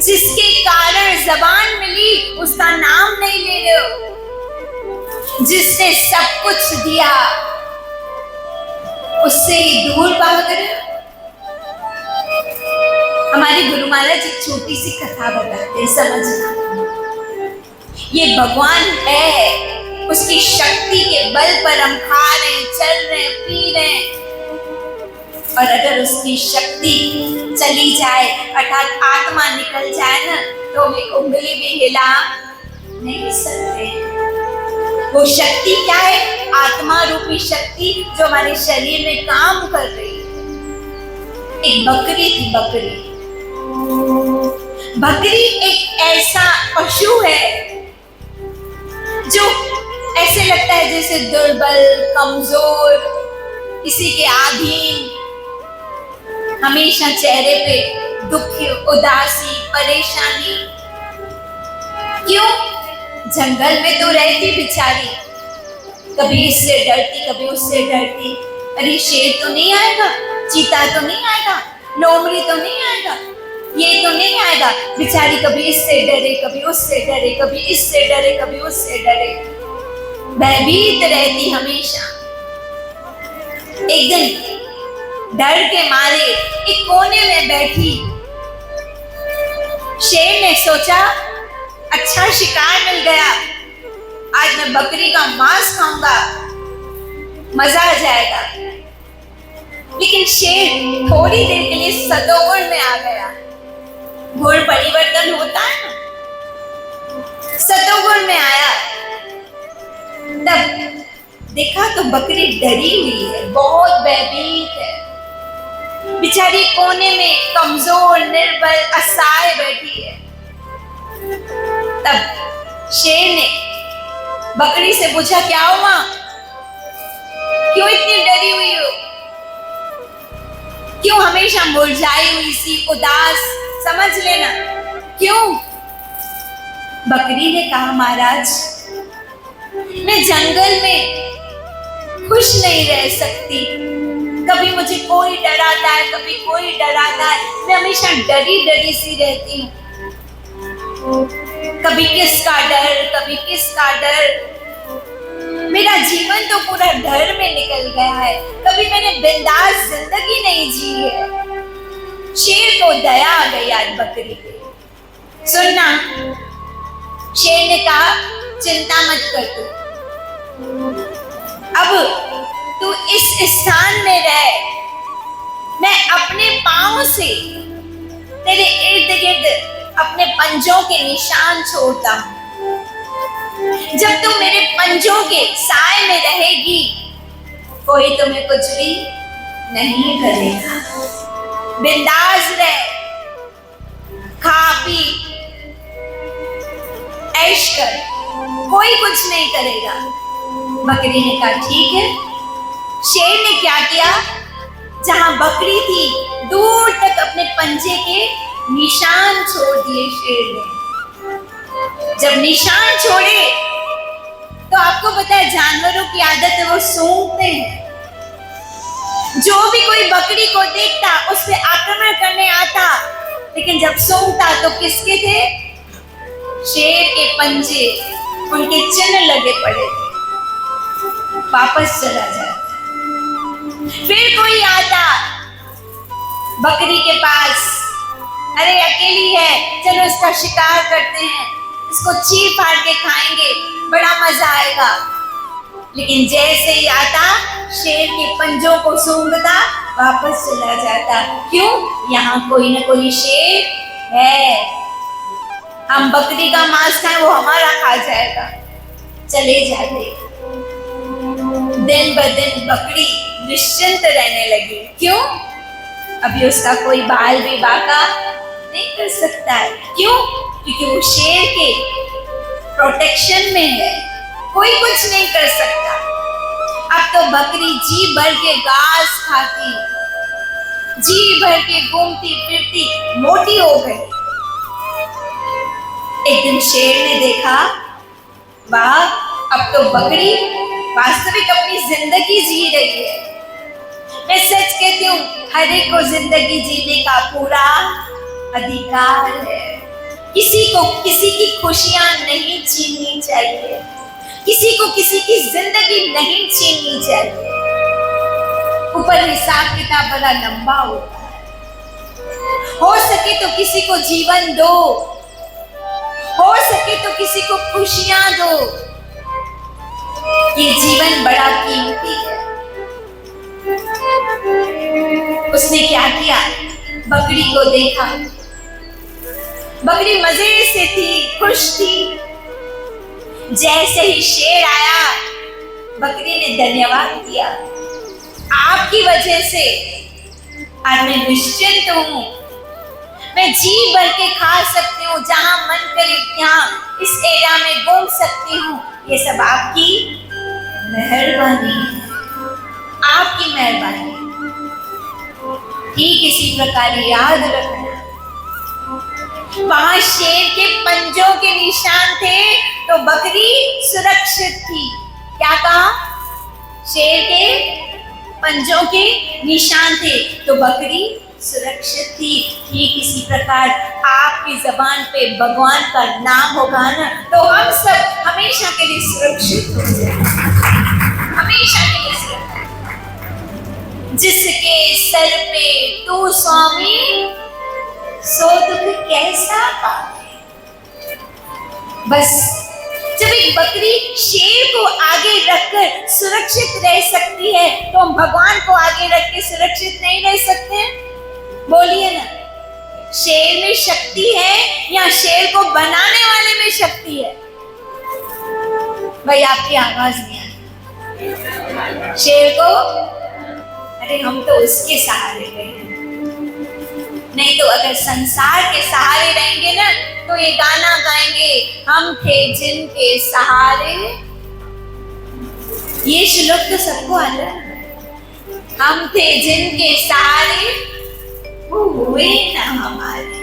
जिसके कारण जबान मिली उसका नाम नहीं ले रहे हो, जिसने सब कुछ दिया उससे ही दूर भाग रहे हो। हमारे गुरु महाराज एक छोटी सी कथा बताते हैं, समझना। ये भगवान है, उसकी शक्ति के बल पर हम खा रहे हैं, चल रहे हैं, पी रहे हैं, और अगर उसकी शक्ति चली जाए अर्थात आत्मा निकल जाए ना, तो हम एक उंगली भी हिला नहीं सकते। वो शक्ति क्या है? आत्मा रूपी शक्ति जो हमारे शरीर में काम कर रही है। एक बकरी थी, बकरी एक ऐसा पशु है जो ऐसे लगता है जैसे दुर्बल, कमजोर, किसी के अधीन, हमेशा चेहरे पे दुख, उदासी, परेशानी। क्यों? जंगल में तो रहती बेचारी, कभी इससे डरती, कभी उससे डरती। अरे शेर तो नहीं आएगा, चीता तो नहीं आएगा, लोमड़ी तो नहीं आएगा, ये तो नहीं आएगा। बेचारी कभी इससे डरे, कभी उससे डरे, कभी इससे डरे, कभी उससे डरे, भयभीत रहती हमेशा। एक दिन डर के मारे एक कोने में बैठी। शेर ने सोचा अच्छा शिकार मिल गया, आज मैं बकरी का मांस खाऊंगा, मजा आ जाएगा। लेकिन शेर थोड़ी देर के लिए सतोगुण में आ गया। गुण परिवर्तन होता है ना, सतोगुण में आया। तब देखा तो बकरी डरी हुई है, बहुत भयभीत है, बेचारी कोने में कमजोर, निर्बल, असहाय बैठी है। तब शेर ने बकरी से पूछा, क्या हुआ, क्यों इतनी डरी हुई हो, क्यों हमेशा मुरझाई हुई सी, उदास, समझ लेना क्यों? बकरी ने कहा, महाराज मैं जंगल में खुश नहीं रह सकती, कभी मुझे कोई डराता है, कभी कोई डराता है, मैं हमेशा डरी डरी सी रहती हूँ। कभी किसका डर, कभी किसका डर, मेरा जीवन तो पूरा डर में निकल गया है, कभी मैंने बिंदास जिंदगी नहीं जी है। शेर को दया आ गई आज बकरी पे। सुनना, शेर ने कहा, चिंता मत कर तू, अब तू इस स्थान में रह, मैं अपने पांव से तेरे इर्द गिर्द अपने पंजों के निशान छोड़ता हूं। जब तू मेरे पंजों के साए में रहेगी, कोई तुम्हें कुछ भी नहीं करेगा। बिंदास रह, खा पी, ऐश कर, कोई कुछ नहीं करेगा। बकरी ने कहा ठीक है। शेर ने क्या किया, जहां बकरी थी दूर तक अपने पंजे के निशान छोड़ दिए शेर ने। जब निशान छोड़े तो आपको पता है जानवरों की आदत है, वो सूंघते हैं। जो भी कोई बकरी को देखता उस पे आक्रमण करने आता, लेकिन जब सूंघता तो किसके थे? शेर के पंजे, उनके चिन्ह लगे पड़े थे। वापस चला जाता। फिर कोई आता बकरी के पास, अरे अकेली है, चलो इसका शिकार करते हैं, इसको चीर फाड़ के खाएंगे, बड़ा मजा आएगा। लेकिन जैसे ही आता शेर के पंजों को सूंघता, वापस चला जाता। क्यों? यहाँ कोई ना कोई शेर है, हम बकरी का मांस खाएं वो हमारा खा जाएगा। चले जाते। दिन ब दिन बकरी निश्चिंत रहने लगी। क्यों? अभी उसका कोई बाल भी बाका नहीं कर सकता है। क्यों? क्योंकि वो शेर के प्रोटेक्शन में है, कोई कुछ नहीं कर सकता। अब तो बकरी जी भर के घास खाती, जी भर के घूमती फिरती मोटी हो गई। एक दिन शेर ने देखा, वाह, अब तो बकरी वास्तविक अपनी जिंदगी जी रही है। मैं सच कहती हूँ, हर एक को जिंदगी जीने का पूरा अधिकार है। किसी को किसी की खुशियां नहीं छीननी चाहिए, किसी को किसी की जिंदगी नहीं छीननी चाहिए। ऊपर हिसाब किताब बड़ा लंबा होता है। हो सके तो किसी को जीवन दो, हो सके तो किसी को खुशियां दो। ये जीवन बड़ा कीमती है। उसने क्या किया? बकरी को देखा, बकरी मजे से थी, खुश थी। जैसे ही शेर आया, बकरी ने धन्यवाद दिया, आपकी वजह से आज मैं निश्चिंत हूं, मैं जी भर के खा सकती हूँ, जहां मन करे यहाँ इस एरिया में घूम सकती हूँ। ये सब आपकी मेहरबानी है, आपकी मेहरबानी। ठीक इसी प्रकार याद रखना, वहां शेर के पंजों के निशान थे तो बकरी सुरक्षित थी। क्या कहा? शेर के पंजों के निशान थे तो बकरी सुरक्षित थी। ठीक इसी प्रकार आपकी जबान पे भगवान का नाम होगा ना, तो हम सब हमेशा के लिए सुरक्षित हो जाएंगे, हमेशा के लिए सुरक्षित। जिसके सर पे तू स्वामी, सो दुख कैसा पावे। बस जब एक बकरी शेर को आगे रखकर सुरक्षित रह सकती है, तो हम भगवान को आगे रख के सुरक्षित नहीं रह सकते? बोलिए ना, शेर में शक्ति है या शेर को बनाने वाले में शक्ति है? भाई आपकी आवाज नहीं आई। शेर को, अरे हम तो उसके सहारे रहे, नहीं तो अगर संसार के सहारे रहेंगे ना, तो ये गाना गाएंगे, हम थे जिनके सहारे। ये श्लोक तो सबको आता है, हम थे जिनके सहारे वो हुए ना हमारे।